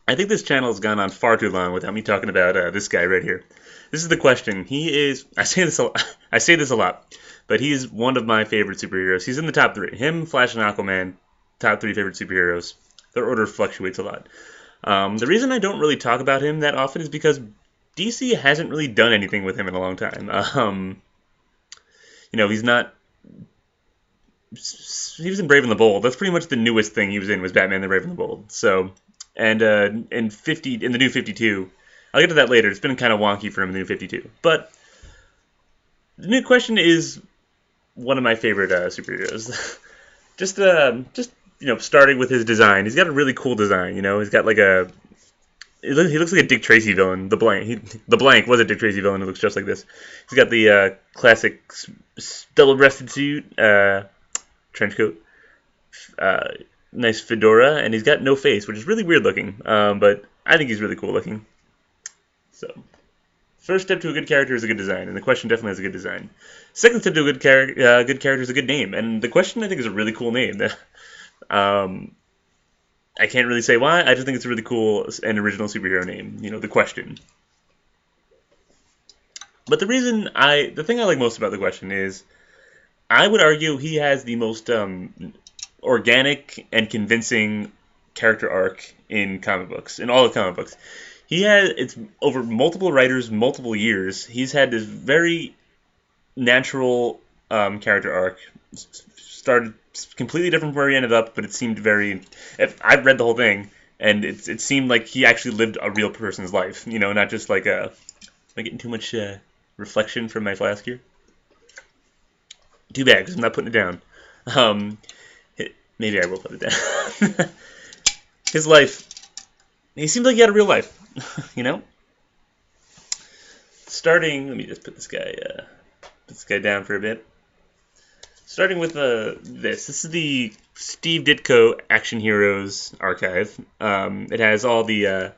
I think this channel has gone on far too long without me talking about this guy right here. This is the question. He is. I say this. I say this a lot, but he's one of my favorite superheroes. He's in the top three. Him, Flash, and Aquaman, top three favorite superheroes. Their order fluctuates a lot. The reason I don't really talk about him that often is because DC hasn't really done anything with him in a long time. He's not. He was in Brave and the Bold. That's pretty much the newest thing he was in was Batman: The Brave and the Bold. So, and in the New 52, I'll get to that later. It's been kind of wonky for him in the New 52, but the new question is one of my favorite superheroes. Starting with his design. He's got a really cool design. He's got like a. He looks like a Dick Tracy villain. The blank was a Dick Tracy villain who looks just like this. He's got the classic double-breasted suit, trench coat, nice fedora, and he's got no face, which is really weird looking. But I think he's really cool looking. So, first step to a good character is a good design, and the question definitely has a good design. Second step to a good character is a good name, and the question I think is a really cool name. I can't really say why. I just think it's a really cool and original superhero name. The question. But the thing I like most about the question is, I would argue he has the most organic and convincing character arc in comic books, in all of comic books. It's over multiple writers, multiple years. He's had this very natural character arc. Started completely different from where he ended up, but it seemed very. I've read the whole thing, and it seemed like he actually lived a real person's life. Not just like a. Am I getting too much reflection from my flask here? Too bad, because I'm not putting it down. Maybe I will put it down. His life. He seemed like he had a real life. Starting. Let me just put this guy down for a bit. Starting with this is the Steve Ditko Action Heroes archive. It has all the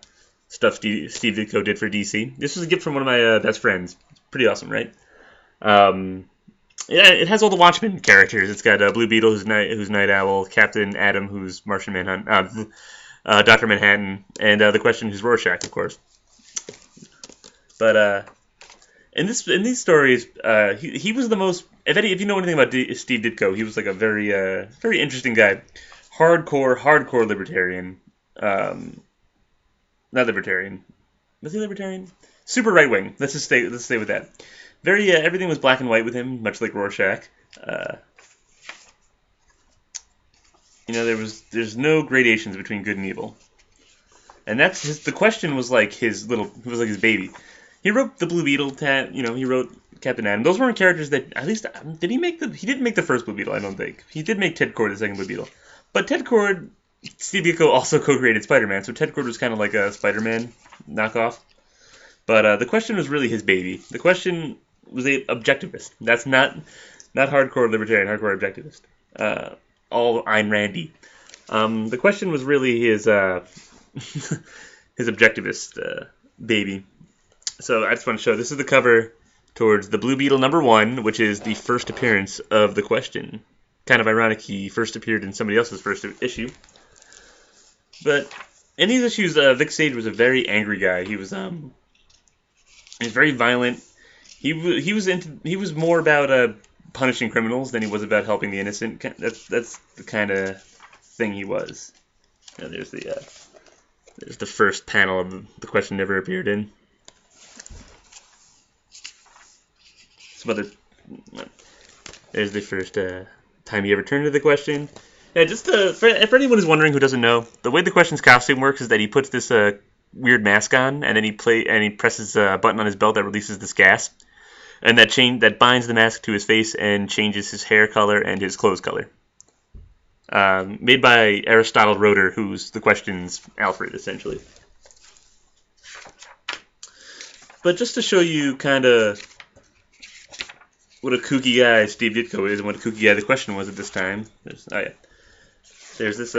stuff Steve Ditko did for DC. This was a gift from one of my best friends. It's pretty awesome, right? It has all the Watchmen characters. It's got Blue Beetle, who's Night Owl, Captain Atom, who's Martian Manhunt, Dr. Manhattan, and the Question, who's Rorschach, of course. But in these stories, he was the most. If you know anything about Steve Ditko, he was like a very very interesting guy, hardcore libertarian. Not libertarian. Was he libertarian? Super right wing. Let's stay with that. Very everything was black and white with him, much like Rorschach. There's no gradations between good and evil, and the Question was like his baby. He wrote the Blue Beetle, he wrote Captain Atom. Those weren't characters that, at least, he didn't make the first Blue Beetle, I don't think. He did make Ted Kord the second Blue Beetle. But Ted Kord, Steve Ditko also co-created Spider-Man, so Ted Kord was kind of like a Spider-Man knockoff. But the Question was really his baby. The Question was a objectivist. That's not hardcore libertarian, hardcore objectivist. All Ayn Randy. The Question was really his his objectivist baby. So I just want to show, this is the cover towards the Blue Beetle #1, which is the first appearance of the Question. Kind of ironic he first appeared in somebody else's first issue. But in these issues, Vic Sage was a very angry guy. He was very violent. He was more about punishing criminals than he was about helping the innocent. That's the kind of thing he was. There's the first panel of the Question never appeared in. There's the first time he ever turned to the Question. Yeah, just for anyone who's wondering who doesn't know, the way the Question's costume works is that he puts this weird mask on, and then he presses a button on his belt that releases this gas, and that binds the mask to his face and changes his hair color and his clothes color. Made by Aristotle Roeder, who's the Question's Alfred, essentially. But just to show you kind of what a kooky guy Steve Ditko is and what a kooky guy the Question was at this time. There's this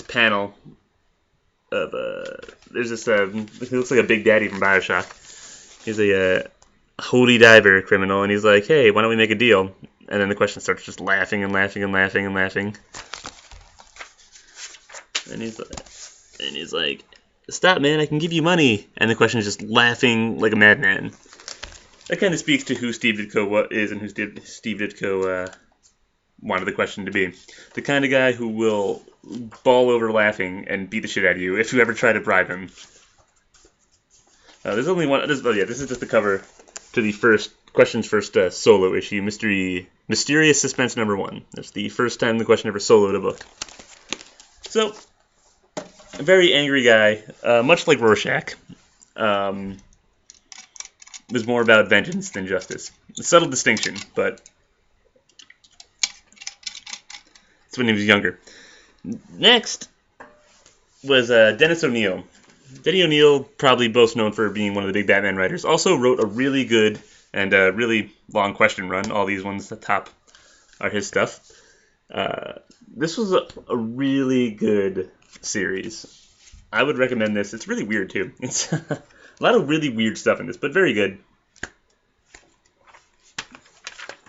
panel of he looks like a Big Daddy from BioShock. He's a holy diver criminal, and he's like, hey, why don't we make a deal? And then the Question starts just laughing and laughing and laughing and laughing. And he's like, And he's like, "Stop, man! I can give you money." And the Question is just laughing like a madman. That kind of speaks to who Steve Ditko is and who Steve Ditko wanted the Question to be. The kind of guy who will ball over laughing and beat the shit out of you if you ever try to bribe him. There's only one. This is just the cover to the Question's first solo issue, Mysterious Suspense #1. That's the first time the Question ever soloed a book. So, a very angry guy, much like Rorschach. Was more about vengeance than justice. A subtle distinction, but it's when he was younger. Next was Dennis O'Neil. Denny O'Neil, probably most known for being one of the big Batman writers, also wrote a really good and really long Question run. All these ones at the top are his stuff. This was a really good series. I would recommend this. It's really weird, too. It's a lot of really weird stuff in this, but very good.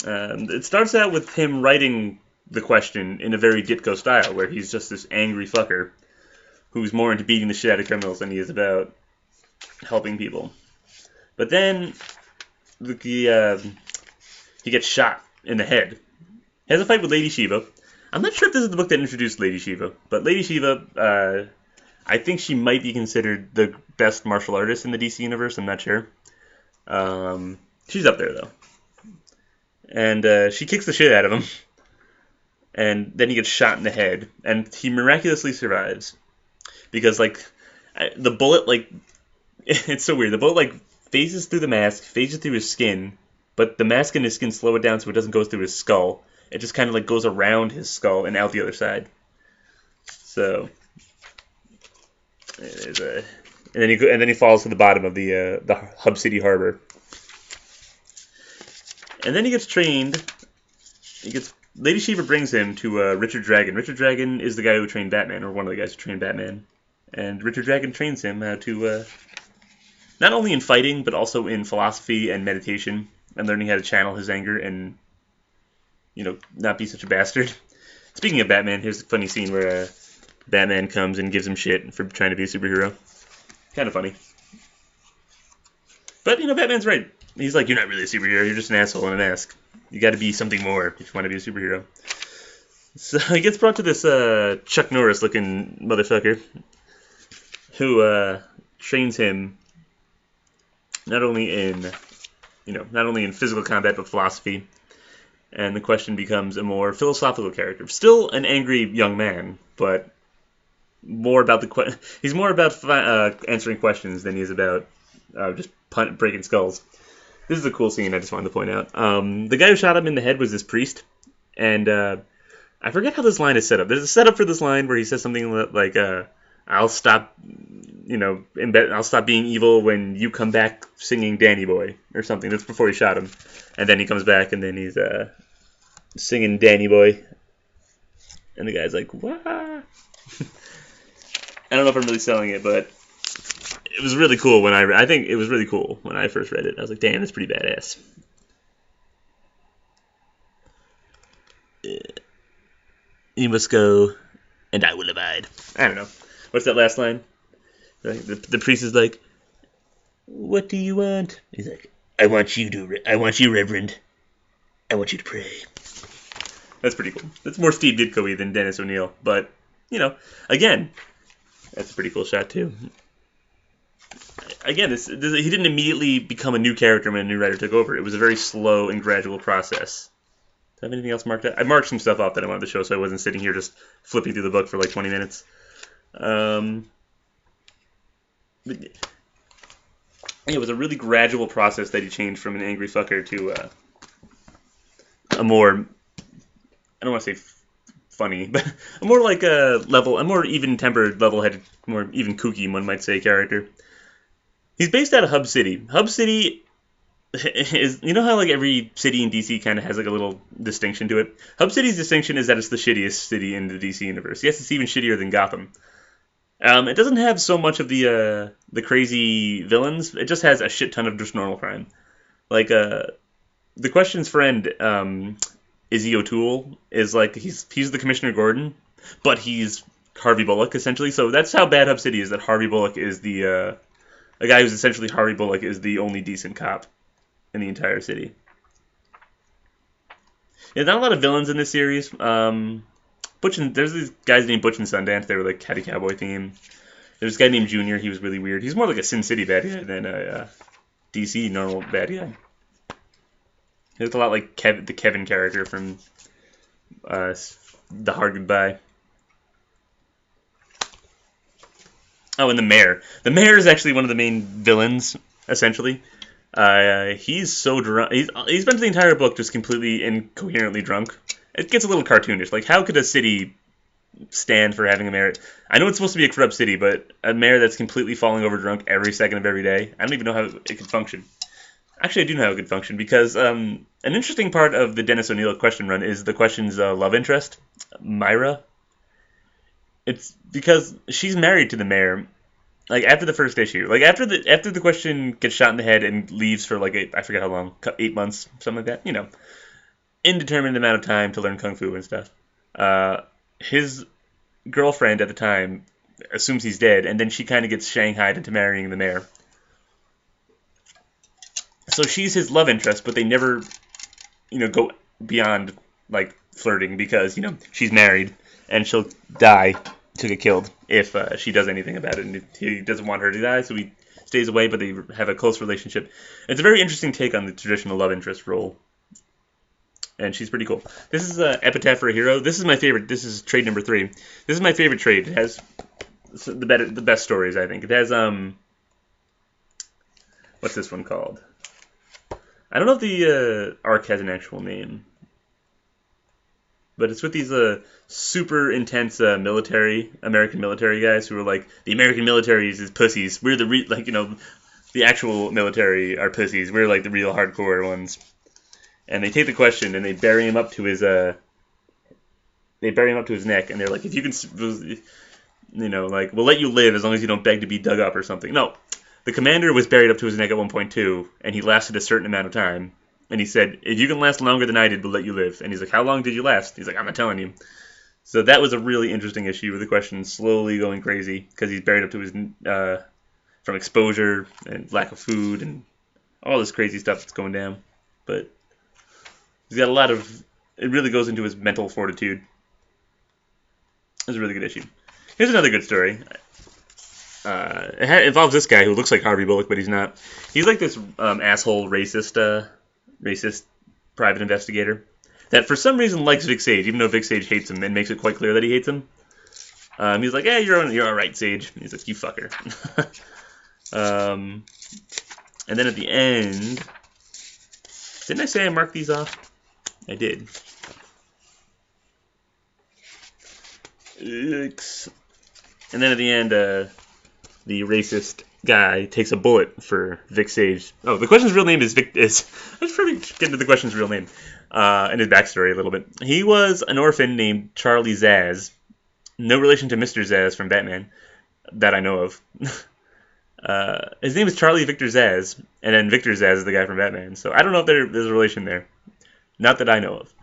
It starts out with him writing the Question in a very Ditko style, where he's just this angry fucker who's more into beating the shit out of criminals than he is about helping people. But then he gets shot in the head. He has a fight with Lady Shiva. I'm not sure if this is the book that introduced Lady Shiva, but Lady Shiva, I think she might be considered the best martial artist in the DC universe. I'm not sure. She's up there, though. And she kicks the shit out of him. And then he gets shot in the head. And he miraculously survives. Because, the bullet, it's so weird. The bullet, phases through the mask, phases through his skin. But the mask and his skin slow it down so it doesn't go through his skull. It just kind of, goes around his skull and out the other side. So... and then he falls to the bottom of the Hub City Harbor. And then he gets trained. Lady Shiva brings him to Richard Dragon. Richard Dragon is the guy who trained Batman, or one of the guys who trained Batman. And Richard Dragon trains him how to not only in fighting, but also in philosophy and meditation, and learning how to channel his anger and not be such a bastard. Speaking of Batman, here's a funny scene where Batman comes and gives him shit for trying to be a superhero. Kind of funny. But, Batman's right. He's like, you're not really a superhero, you're just an asshole in a mask. You gotta be something more if you want to be a superhero. So he gets brought to this Chuck Norris-looking motherfucker who trains him not only in physical combat, but philosophy. And the Question becomes a more philosophical character. Still an angry young man, but he's more about answering questions than he is about just breaking skulls. This is a cool scene I just wanted to point out. The guy who shot him in the head was this priest, and I forget how this line is set up. There's a setup for this line where he says something like, I'll stop being evil when you come back singing Danny Boy, or something. That's before he shot him. And then he comes back, and then he's singing Danny Boy. And the guy's like, what? I don't know if I'm really selling it, but it was really cool I think it was really cool when I first read it. I was like, damn, that's pretty badass. You must go, and I will abide. I don't know. What's that last line? The priest is like, what do you want? He's like, I want you, Reverend. I want you to pray. That's pretty cool. That's more Steve Ditko-y than Dennis O'Neil, but, again, that's a pretty cool shot, too. Again, he didn't immediately become a new character when a new writer took over. It was a very slow and gradual process. Do I have anything else marked out? I marked some stuff off that I wanted to show, so I wasn't sitting here just flipping through the book for 20 minutes. It was a really gradual process that he changed from an angry fucker to a more, I don't want to say funny, but a more a more even-tempered, level-headed, more even kooky, one might say, character. He's based out of Hub City. Hub City is, how every city in DC kind of has a little distinction to it? Hub City's distinction is that it's the shittiest city in the DC universe. Yes, it's even shittier than Gotham. It doesn't have so much of the crazy villains. It just has a shit ton of just normal crime. The Question's friend, Izzy O'Toole, is he's the Commissioner Gordon, but he's Harvey Bullock, essentially. So that's how bad Hub City is, that Harvey Bullock is the a guy who's essentially Harvey Bullock is the only decent cop in the entire city. There's not a lot of villains in this series. There's these guys named Butch and Sundance. They were like had a cowboy theme. There's this guy named Junior. He was really weird. He's more like a Sin City bad guy than a DC normal bad guy. He looked a lot like the Kevin character from The Hard Goodbye. Oh, and the mayor. The mayor is actually one of the main villains, essentially. He's so drunk. He's spent the entire book just completely incoherently drunk. It gets a little cartoonish. Like, how could a city stand for having a mayor? I know it's supposed to be a corrupt city, but a mayor that's completely falling over drunk every second of every day, I don't even know how it could function. Actually, I do know how it could function, because an interesting part of the Dennis O'Neil question run is the question's love interest, Myra. It's because she's married to the mayor, like, after the first issue. Like, after the question gets shot in the head and leaves for, like, I forget how long, 8 months, something like that, you know, indeterminate amount of time to learn Kung Fu and stuff. His girlfriend at the time assumes he's dead, and then she kind of gets shanghaied into marrying the mayor. So she's his love interest, but they never, go beyond, like, flirting, because, she's married, and she'll die to get killed if she does anything about it, and he doesn't want her to die, so he stays away, but they have a close relationship. It's a very interesting take on the traditional love interest role, and she's pretty cool. This is Epitaph for a Hero. This is my favorite. This is trade number 3. This is my favorite trade. It has the best stories, I think. It has, what's this one called? I don't know if the arc has an actual name, but it's with these super intense American military guys who are like, the American military is pussies. We're the actual military are pussies. We're like the real hardcore ones. And they take the question and they bury him up to his neck, and they're like, if you can, we'll let you live as long as you don't beg to be dug up or something. No. The commander was buried up to his neck at one point too, and he lasted a certain amount of time. And he said, if you can last longer than I did, we'll let you live. And he's like, how long did you last? He's like, I'm not telling you. So that was a really interesting issue with the question slowly going crazy, because he's buried up to his, from exposure and lack of food and all this crazy stuff that's going down. But he's got it really goes into his mental fortitude. It's a really good issue. Here's another good story. It involves this guy who looks like Harvey Bullock, but he's not. He's like this asshole racist private investigator that for some reason likes Vic Sage, even though Vic Sage hates him and makes it quite clear that he hates him. He's like, you're all right, Sage. And he's like, you fucker. And then at the end, didn't I say I marked these off? I did. And then at the end, the racist guy takes a bullet for Vic Sage. Oh, the question's real name is Vic. Let's probably get into the question's real name and his backstory a little bit. He was an orphan named Charlie Zaz. No relation to Mr. Zaz from Batman that I know of. His name is Charlie Victor Zaz, and then Victor Zaz is the guy from Batman. So I don't know if there's a relation there. Not that I know of.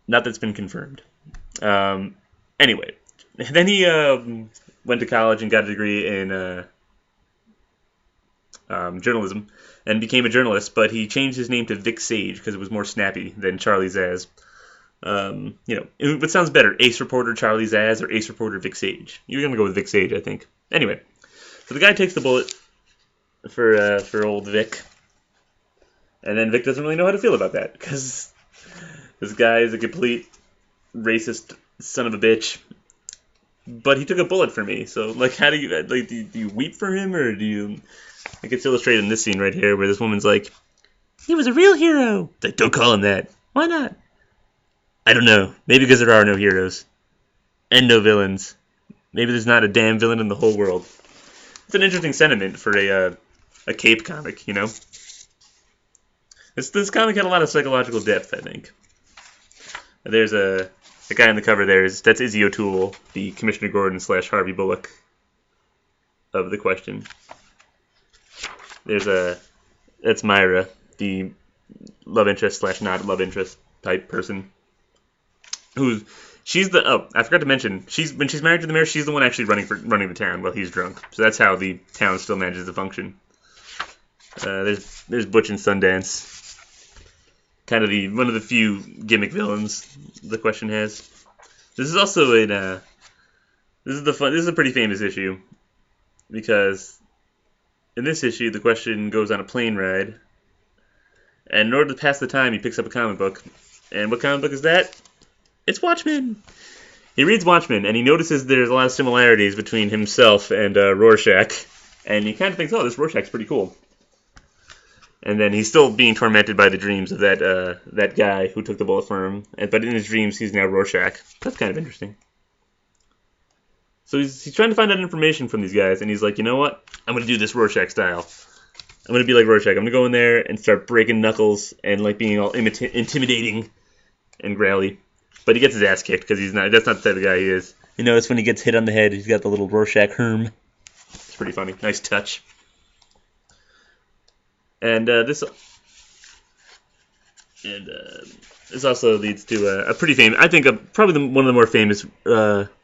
Not that's been confirmed. Anyway, then he went to college and got a degree in journalism and became a journalist, but he changed his name to Vic Sage because it was more snappy than Charlie Zaz. What sounds better, Ace Reporter Charlie Zaz or Ace Reporter Vic Sage? You're going to go with Vic Sage, I think. Anyway, so the guy takes the bullet for old Vic, and then Vic doesn't really know how to feel about that because this guy is a complete racist son of a bitch. But he took a bullet for me, so, like, how do you weep for him, or do you... Like, it's illustrated in this scene right here, where this woman's like, he was a real hero! It's like, don't call him that. Why not? I don't know. Maybe because there are no heroes. And no villains. Maybe there's not a damn villain in the whole world. It's an interesting sentiment for a cape comic, you know? This comic had a lot of psychological depth, I think. There's the guy on the cover there, that's Izzy O'Toole, the Commissioner Gordon / Harvey Bullock of the question. That's Myra, the love interest / not love interest type person, who She's the I forgot to mention when she's married to the mayor, she's the one actually running the town while he's drunk. So that's how the town still manages to function. There's Butch and Sundance, kind of one of the few gimmick villains the question has. This is also this is a pretty famous issue because in this issue the question goes on a plane ride, and in order to pass the time he picks up a comic book. And what comic book is that? It's Watchmen. He reads Watchmen, and he notices there's a lot of similarities between himself and Rorschach. And he kind of thinks, oh, this Rorschach's pretty cool. And then he's still being tormented by the dreams of that guy who took the bullet for him. But in his dreams, he's now Rorschach. That's kind of interesting. So he's trying to find out information from these guys, and he's like, you know what? I'm going to do this Rorschach style. I'm going to be like Rorschach. I'm going to go in there and start breaking knuckles and like being all intimidating and growly. But he gets his ass kicked because that's not the type of guy he is. You notice when he gets hit on the head, he's got the little Rorschach herm. It's pretty funny. Nice touch. And this also leads to a pretty famous, I think probably one of the more famous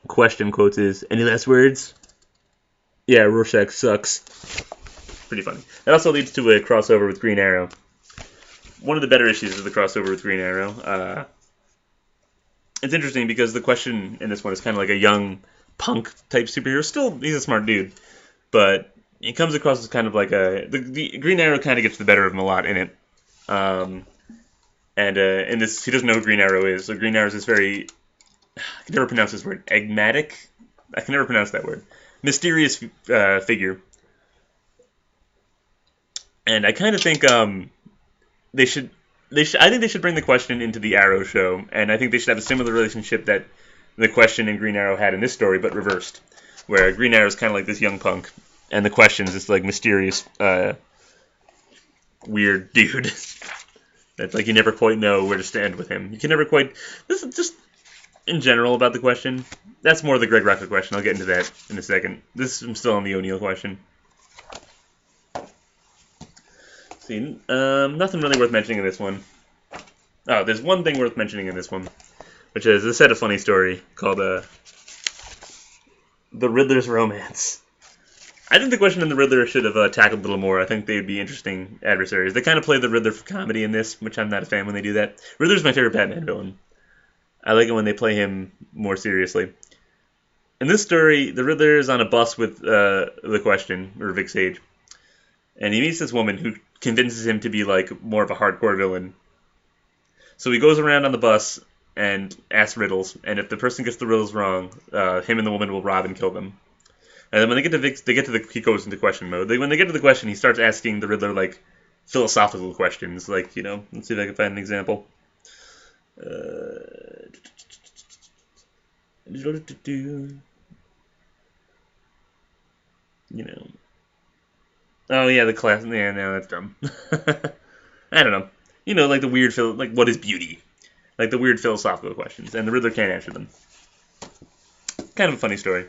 question quotes is, any last words? Yeah, Rorschach sucks. Pretty funny. That also leads to a crossover with Green Arrow. One of the better issues is the crossover with Green Arrow. It's interesting because the question in this one is kind of like a young punk type superhero. Still, he's a smart dude, but he comes across as kind of like the Green Arrow kind of gets the better of him a lot in it. And in this, he doesn't know who Green Arrow is. So Green Arrow is this very, I can never pronounce this word, enigmatic? I can never pronounce that word. Mysterious figure. And I kind of think they should. I think they should bring the question into the Arrow show, and I think they should have a similar relationship that the question and Green Arrow had in this story, but reversed, where Green Arrow is kind of like this young punk, and the question is this like mysterious, weird dude that's like you never quite know where to stand with him. You can never quite. This is just in general about the question. That's more the Greg Rucka question. I'll get into that in a second. I'm still on the O'Neill question. Nothing really worth mentioning in this one. Oh, there's one thing worth mentioning in this one, which is a set of funny story called The Riddler's Romance. I think the question and the Riddler should have tackled a little more. I think they'd be interesting adversaries. They kind of play the Riddler for comedy in this, which I'm not a fan when they do that. Riddler's my favorite Batman villain. I like it when they play him more seriously. In this story, the Riddler is on a bus with the question, or Vic Sage, and he meets this woman who convinces him to be like more of a hardcore villain. So he goes around on the bus and asks riddles, and if the person gets the riddles wrong, him and the woman will rob and kill them. And then when they get to he goes into question mode. When they get to the question, he starts asking the Riddler like philosophical questions, like let's see if I can find an example. Oh yeah, the class. Yeah, no, that's dumb. I don't know. Like the weird, like what is beauty? Like the weird philosophical questions, and the Riddler can't answer them. Kind of a funny story.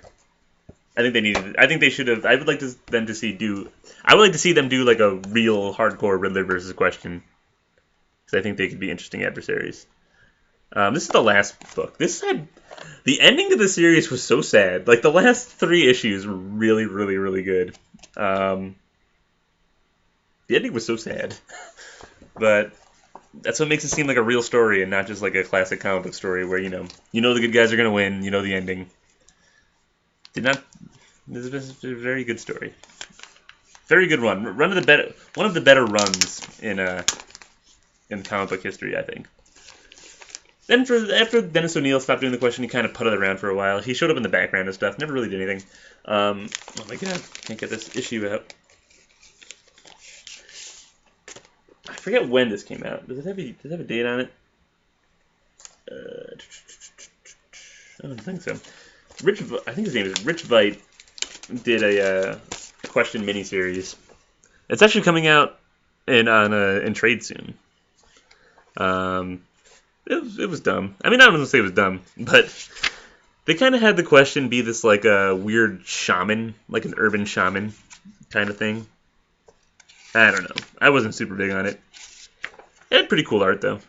I think they needed. I think they should have. I would like them to see them do like a real hardcore Riddler versus question, because I think they could be interesting adversaries. This is the last book. The ending of the series was so sad. Like the last 3 issues were really, really, really good. The ending was so sad, but that's what makes it seem like a real story and not just like a classic comic book story where the good guys are gonna win, the ending. This is a very good story, very good run. One of the better runs in comic book history, I think. Then after Dennis O'Neill stopped doing the question, he kind of putted around for a while. He showed up in the background and stuff, never really did anything. Oh my god, can't get this issue out. I forget when this came out. Does it have a date on it? I don't think so. I think his name is Rich Veit, did a question miniseries. It's actually coming out in trade soon. It was dumb. I mean, I don't want to say it was dumb, but they kind of had the question be this like a weird shaman, like an urban shaman kind of thing. I don't know. I wasn't super big on it. It had pretty cool art, though.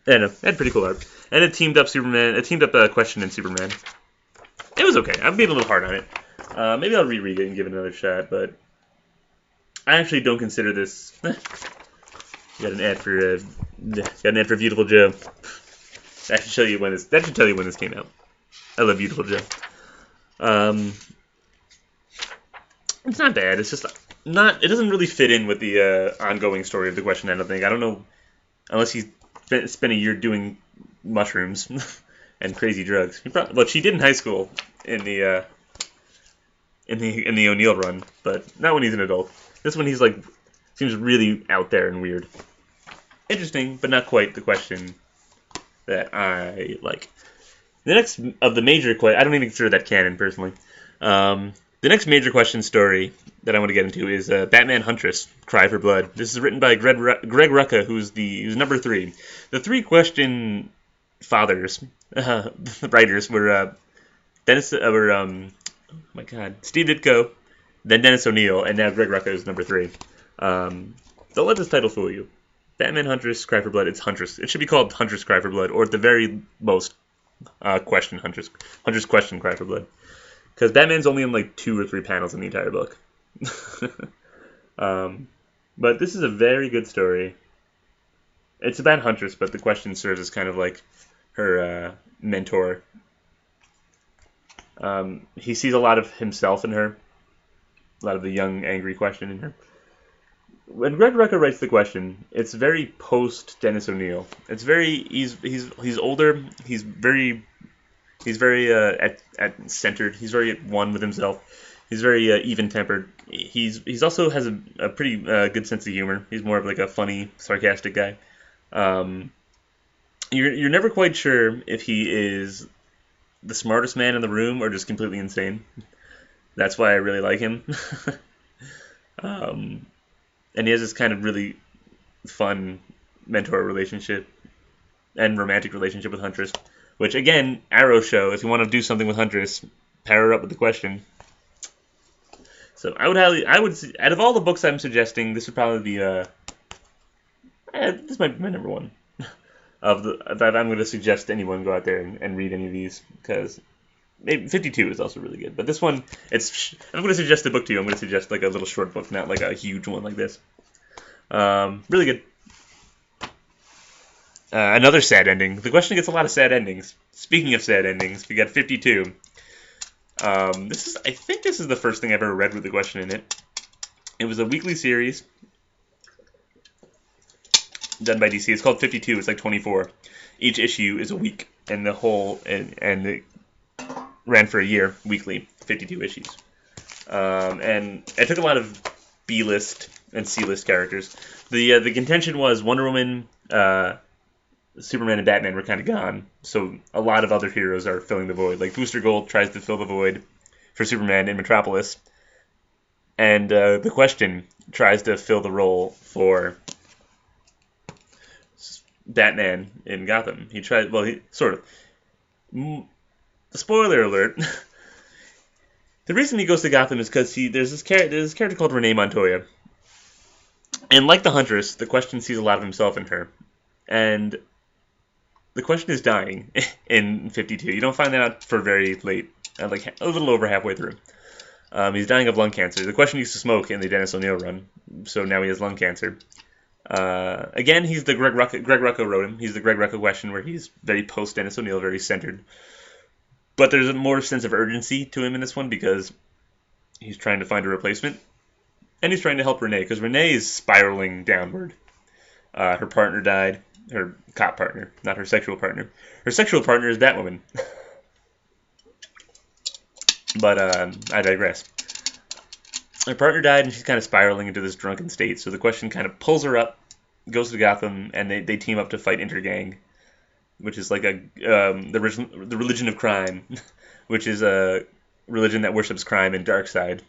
And it had pretty cool art. And it teamed up Superman. It teamed up Question and Superman. It was okay. I'm being a little hard on it. Maybe I'll reread it and give it another shot, but I actually don't consider this. Got an ad for Beautiful Joe. That should tell you when this. That should tell you when this came out. I love Beautiful Joe. It's not bad. It's just not. It doesn't really fit in with the ongoing story of the Question. I don't think. I don't know unless he spent a year doing mushrooms and crazy drugs. Well, she did in high school in the O'Neill run, but not when he's an adult. This one he's like seems really out there and weird. Interesting, but not quite the Question that I like. The next of the major I don't even consider that canon personally. The next major Question story that I want to get into is Batman Huntress: Cry for Blood. This is written by Greg Rucka, who's number 3. The 3 Question fathers, the writers were Steve Ditko, then Dennis O'Neill, and now Greg Rucka is number 3. Don't let this title fool you. Batman Huntress: Cry for Blood. It's Huntress. It should be called Huntress: Cry for Blood, or at the very most, Question Huntress Question Cry for Blood. Because Batman's only in like 2 or 3 panels in the entire book. But this is a very good story. It's about Huntress, but the Question serves as kind of like her mentor. He sees a lot of himself in her, a lot of the young, angry Question in her. When Greg Rucka writes the Question, it's very post Dennis O'Neill. It's very he's older. He's very at centered. He's very at one with himself. He's very even-tempered. He's also has a pretty good sense of humor. He's more of like a funny, sarcastic guy. You're never quite sure if he is the smartest man in the room or just completely insane. That's why I really like him. And he has this kind of really fun mentor relationship and romantic relationship with Huntress. Which, again, Arrow show, if you want to do something with Huntress, pair her up with the Question. So out of all the books I'm suggesting, this would probably be, this might be my number 1. That I'm going to suggest anyone go out there and read any of these, because maybe 52 is also really good. But this one, if I'm going to suggest a book to you, I'm going to suggest like a little short book, not like a huge one like this. Really good. Another sad ending. The Question gets a lot of sad endings. Speaking of sad endings, we got 52. I think this is the first thing I've ever read with the Question in it. It was a weekly series done by DC. It's called 52. It's like 24. Each issue is a week, and and it ran for a year weekly. 52 issues. And it took a lot of B-list and C-list characters. The contention was Wonder Woman, Superman and Batman were kind of gone, so a lot of other heroes are filling the void. Like Booster Gold tries to fill the void for Superman in Metropolis, and the Question tries to fill the role for Batman in Gotham. He sort of. Spoiler alert. The reason he goes to Gotham is because there's this character called Renee Montoya, and like the Huntress, the Question sees a lot of himself in her, and the Question is dying in 52. You don't find that out for very late, like a little over halfway through. He's dying of lung cancer. The Question used to smoke in the Dennis O'Neill run, so now he has lung cancer. Again, he's the Greg Rucka wrote him. He's the Greg Rucka Question, where he's very post Dennis O'Neill, very centered. But there's a more sense of urgency to him in this one because he's trying to find a replacement, and he's trying to help Renee because Renee is spiraling downward. Her partner died. Her cop partner, not her sexual partner. Her sexual partner is Batwoman. But I digress. Her partner died, and she's kind of spiraling into this drunken state. So the Question kind of pulls her up, goes to Gotham, and they team up to fight Intergang, which is like the religion of crime, which is a religion that worships crime and Darkseid.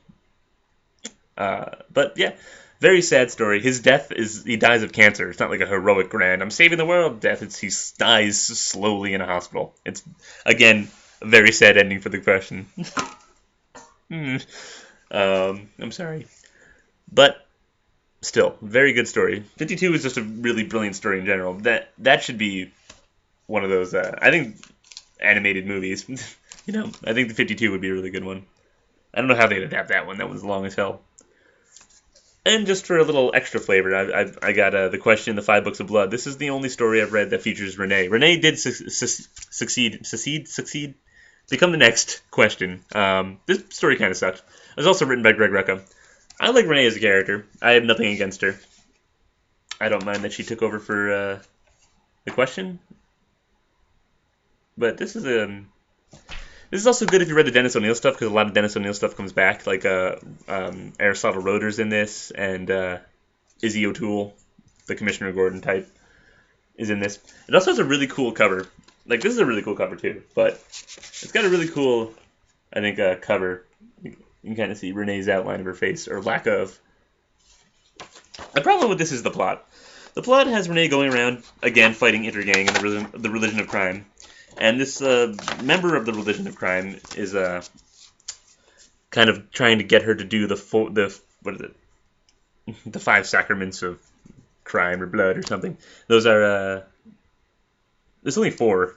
But yeah. Very sad story. His death he dies of cancer. It's not like a heroic grand, I'm saving the world death. He dies slowly in a hospital. It's, again, a very sad ending for the Question. I'm sorry. But, still, very good story. 52 is just a really brilliant story in general. That should be one of those. I think animated movies. I think the 52 would be a really good one. I don't know how they'd adapt that one. That one's long as hell. And just for a little extra flavor, I got the question, the 5 Books of Blood. This is the only story I've read that features Renee. Renee did succeed, become the next question. This story kind of sucked. It was also written by Greg Rucka. I like Renee as a character. I have nothing against her. I don't mind that she took over for the question. But this is also good if you read the Dennis O'Neil stuff, because a lot of Dennis O'Neil stuff comes back, like Aristotle Roeder's in this, and Izzy O'Toole, the Commissioner Gordon type, is in this. It also has a really cool cover. Like, this is a really cool cover, too, but it's got a really cool, I think, cover. You can kind of see Renee's outline of her face, or lack of. The problem with this is the plot. The plot has Renee going around, again, fighting Intergang and the Religion of Crime. And this member of the Religion of Crime is kind of trying to get her to do the 5 sacraments of crime or blood or something. Those are there's only 4.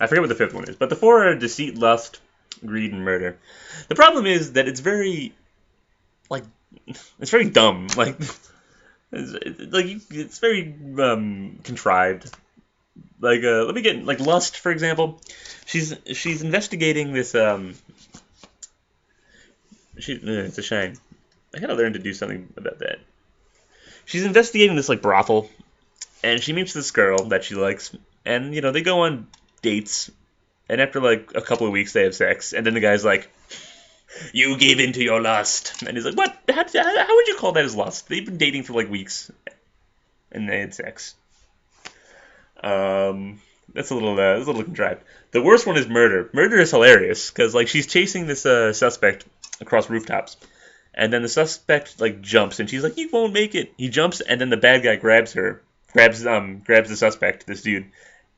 I forget what the 5th one is, but the 4 are deceit, lust, greed, and murder. The problem is that it's very dumb. It's very contrived. Let me get Lust, for example. She's investigating this. It's a shame. I gotta learn to do something about that. She's investigating this brothel, and she meets this girl that she likes, and they go on dates, and after a couple of weeks they have sex, and then the guy's like, "You gave in to your lust," and he's like, "What? How would you call that as lust?" They've been dating for weeks, and they had sex. That's a little contrived. The worst one is murder. Murder is hilarious because she's chasing this suspect across rooftops, and then the suspect jumps, and she's like, "You won't make it." He jumps, and then the bad guy grabs the suspect, this dude,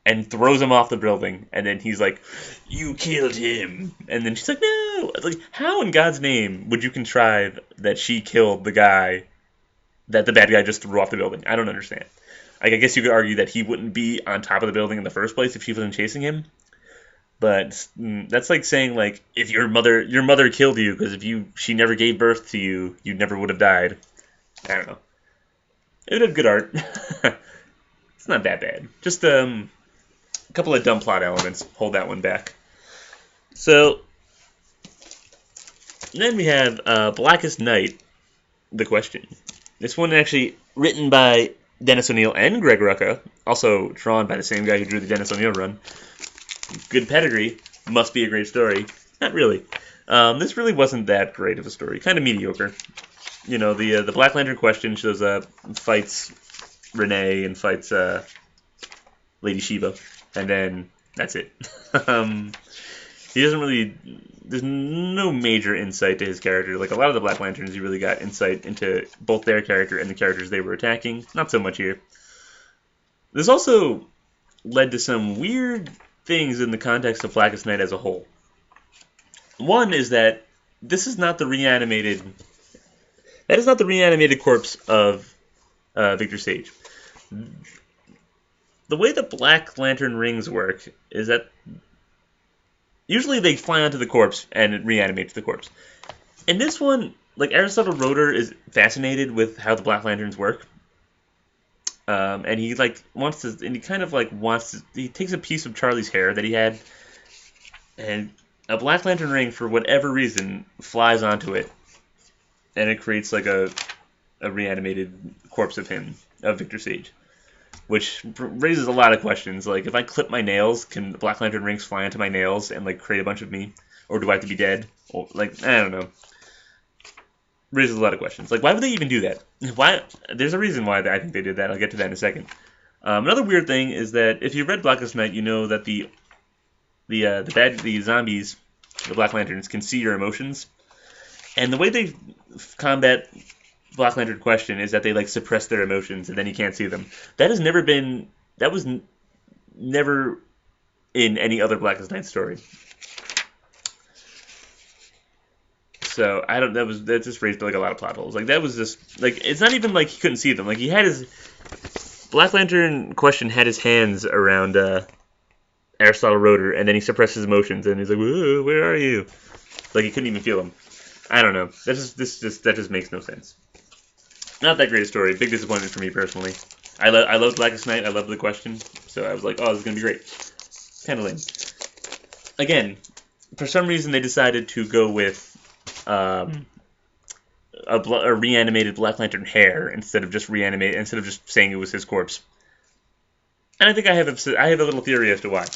and throws him off the building. And then he's like, "You killed him." And then she's like, "No." How in God's name would you contrive that she killed the guy that the bad guy just threw off the building? I don't understand. I guess you could argue that he wouldn't be on top of the building in the first place if she wasn't chasing him. But that's like saying if your mother killed you because she never gave birth to you, you never would have died. I don't know. It had good art. It's not that bad. Just a couple of dumb plot elements hold that one back. So then we have Blackest Night, the question. This one actually written by Dennis O'Neil and Greg Rucka, also drawn by the same guy who drew the Dennis O'Neil run. Good pedigree, must be a great story. Not really. This really wasn't that great of a story. Kind of mediocre. The Black Lantern question shows fights Renee and fights Lady Shiva, and then that's it. He doesn't really. There's no major insight to his character. A lot of the Black Lanterns, you really got insight into both their character and the characters they were attacking. Not so much here. This also led to some weird things in the context of Blackest Night as a whole. One is that this is not the reanimated. That is not the reanimated corpse of Victor Sage. The way the Black Lantern rings work is that usually they fly onto the corpse and it reanimates the corpse. In this one, Aristotle Roeder is fascinated with how the Black Lanterns work. And he wants to, and he kind of wants to, he takes a piece of Charlie's hair that he had, and a Black Lantern ring, for whatever reason, flies onto it, and it creates a reanimated corpse of Victor Sage. Which raises a lot of questions. If I clip my nails, can the Black Lantern rings fly into my nails and create a bunch of me? Or do I have to be dead? Or, I don't know. Raises a lot of questions. Why would they even do that? Why? There's a reason why I think they did that. I'll get to that in a second. Another weird thing is that if you read Blackest Night, you know that the zombies, the Black Lanterns, can see your emotions. And the way they combat Black Lantern question is that they suppress their emotions and then you can't see them. That was never in any other Blackest Night story. So that just raised a lot of plot holes. That was just it's not even he couldn't see them. He had his Black Lantern question had his hands around Aristotle wrote her, and then he suppressed his emotions, and he's like, "Whoa, where are you?" Like he couldn't even feel them. I don't know. That just makes no sense. Not that great a story. Big disappointment for me personally. I love Blackest Night. I love the question, so I was like, oh, this is gonna be great. Kind of lame. Again, for some reason they decided to go with a reanimated Black Lantern hair instead of just saying it was his corpse. And I think I have a little theory as to why.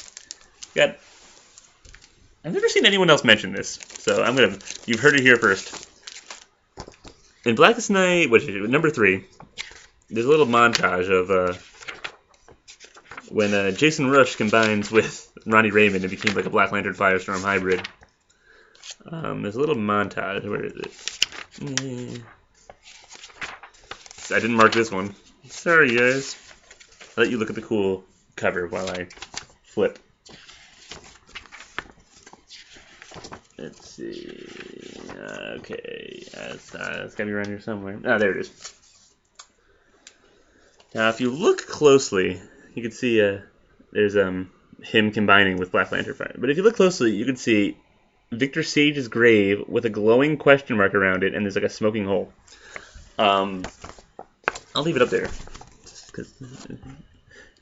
I've never seen anyone else mention this, so you've heard it here first. In Blackest Night, which is number 3, there's a little montage of when Jason Rush combines with Ronnie Raymond and became like a Black Lantern Firestorm hybrid. There's a little montage. Where is it? I didn't mark this one. Sorry, guys. I'll let you look at the cool cover while I flip. Let's see. Okay. It's got to be around here somewhere. Ah, there it is. Now, if you look closely, you can see there's him combining with Black Lantern Fire. But if you look closely, you can see Victor Sage's grave with a glowing question mark around it, and there's like a smoking hole. I'll leave it up there.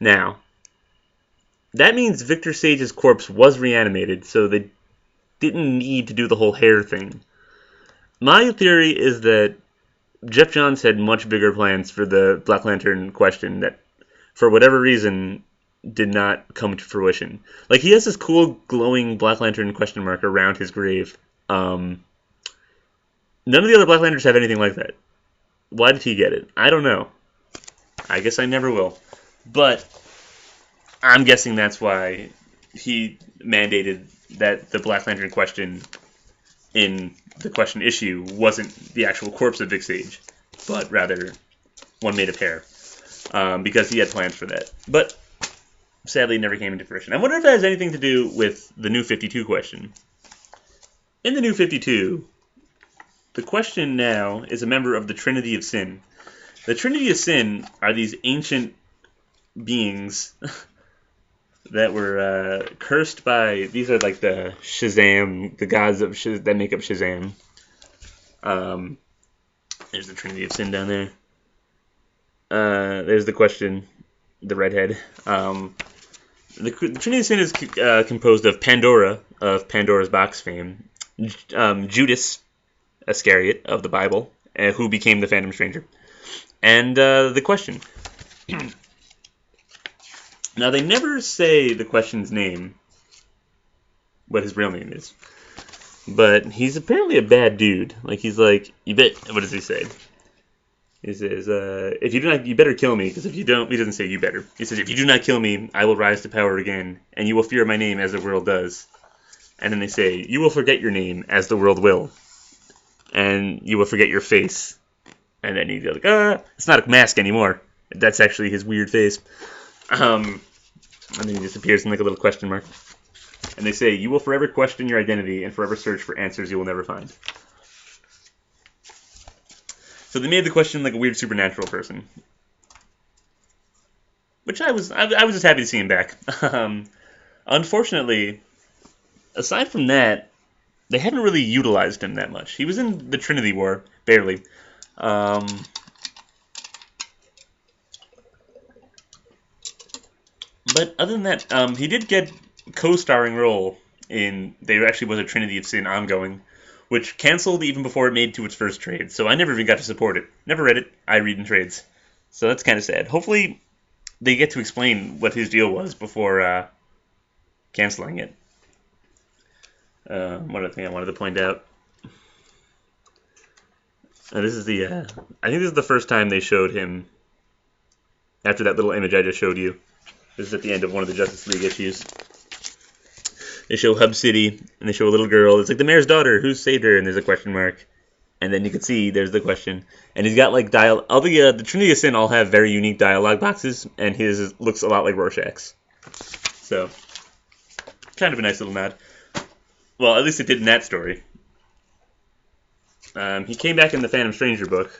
Now, that means Victor Sage's corpse was reanimated, so they didn't need to do the whole hair thing. My theory is that Jeff Johns had much bigger plans for the Black Lantern question that, for whatever reason, did not come to fruition. Like, he has this cool glowing Black Lantern question mark around his grave. None of the other Black Lanterns have anything like that. Why did he get it? I don't know. I guess I never will. But I'm guessing that's why he mandated that the Black Lantern question in the question issue wasn't the actual corpse of Vic Sage, but rather one made of hair, because he had plans for that. But sadly, it never came into fruition. I wonder if that has anything to do with the New 52 question. In the New 52, the question now is a member of the Trinity of Sin. The Trinity of Sin are these ancient beings that were cursed by... These are like the Shazam, the gods of that make up Shazam. There's the Trinity of Sin down there. There's the question, the redhead. The Trinity of Sin is composed of Pandora, of Pandora's Box fame, Judas Iscariot of the Bible, who became the Phantom Stranger, and the question. Now, they never say the question's name, what his real name is. But he's apparently a bad dude. Like, he's like, you bet, what does he say? He says, if you do not, you better kill me, because if you don't, he doesn't say you better. He says, if you do not kill me, I will rise to power again, and you will fear my name as the world does. And then they say, you will forget your name as the world will. And you will forget your face. And then he's like, it's not a mask anymore. That's actually his weird face. And then he disappears in like a little question mark. And they say, you will forever question your identity and forever search for answers you will never find. So they made the question like a weird supernatural person. Which I was just happy to see him back. Unfortunately, aside from that, they hadn't really utilized him that much. He was in the Trinity War, barely. But other than that, he did get co-starring role in, there actually was a Trinity of Sin ongoing, which canceled even before it made to its first trade, so I never even got to support it. Never read it, I read in trades. So that's kind of sad. Hopefully they get to explain what his deal was before canceling it. One other thing I wanted to point out. This is the, I think this is the first time they showed him, after that little image I just showed you. This is at the end of one of the Justice League issues. They show Hub City, and they show a little girl. It's like the mayor's daughter. Who saved her? And there's a question mark. And then you can see there's the question. And he's got like all the Trinity of Sin all have very unique dialogue boxes, and his looks a lot like Rorschach's. So, kind of a nice little nod. Well, at least it did in that story. He came back in the Phantom Stranger book.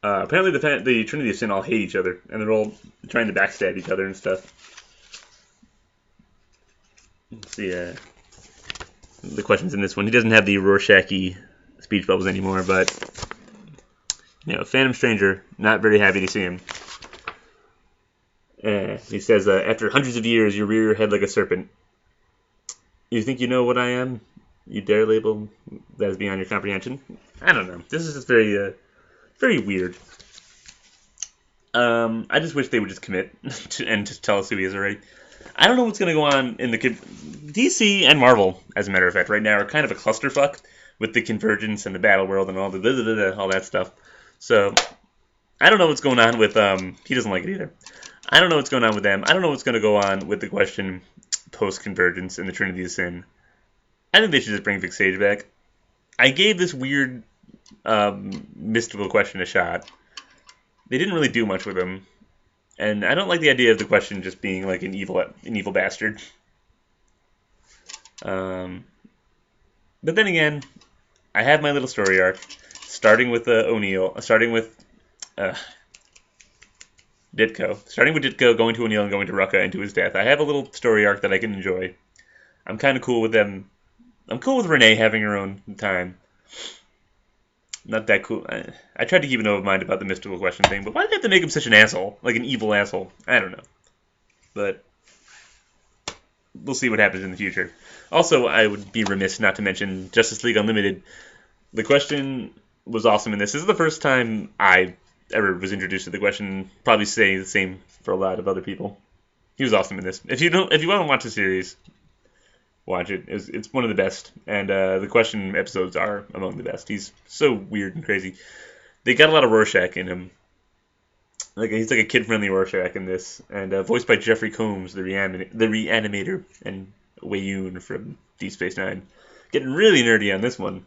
Apparently the Trinity of Sin all hate each other, and they're all trying to backstab each other and stuff. Let's see the questions in this one. He doesn't have the Rorschach-y speech bubbles anymore, but Phantom Stranger, not very happy to see him. He says, after hundreds of years, you rear your head like a serpent. You think you know what I am? You dare label that as beyond your comprehension? I don't know. This is just very, very weird. I just wish they would just commit and just tell us who he is already. I don't know what's going to go on in the DC and Marvel, as a matter of fact, right now are kind of a clusterfuck with the convergence and the battle world and all all that stuff. So I don't know what's going on with he doesn't like it either. I don't know what's going on with them. I don't know what's going to go on with the question post-convergence and the Trinity of Sin. I think they should just bring Vic Sage back. I gave this weird mystical question a shot. They didn't really do much with him. And I don't like the idea of the question just being like an evil bastard. But then again, I have my little story arc, starting with Ditko, going to O'Neill and going to Rucka and to his death. I have a little story arc that I can enjoy. I'm kind of cool with them. I'm cool with Renee having her own time. Not that cool. I tried to keep an open mind about the mystical question thing, but why did they have to make him such an asshole? Like an evil asshole? I don't know. But we'll see what happens in the future. Also, I would be remiss not to mention Justice League Unlimited. The question was awesome in this. This is the first time I ever was introduced to the question. Probably say the same for a lot of other people. He was awesome in this. If you want to watch the series, watch it. It's one of the best, and the question episodes are among the best. He's so weird and crazy. They got a lot of Rorschach in him. He's like a kid-friendly Rorschach in this, and voiced by Jeffrey Combs, the Reanimator, and Wei Yun from Deep Space Nine. Getting really nerdy on this one.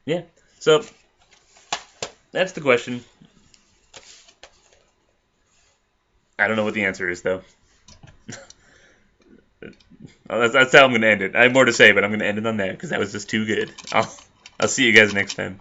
Yeah, so that's the question. I don't know what the answer is, though. That's how I'm going to end it. I have more to say, but I'm going to end it on that because that was just too good. I'll see you guys next time.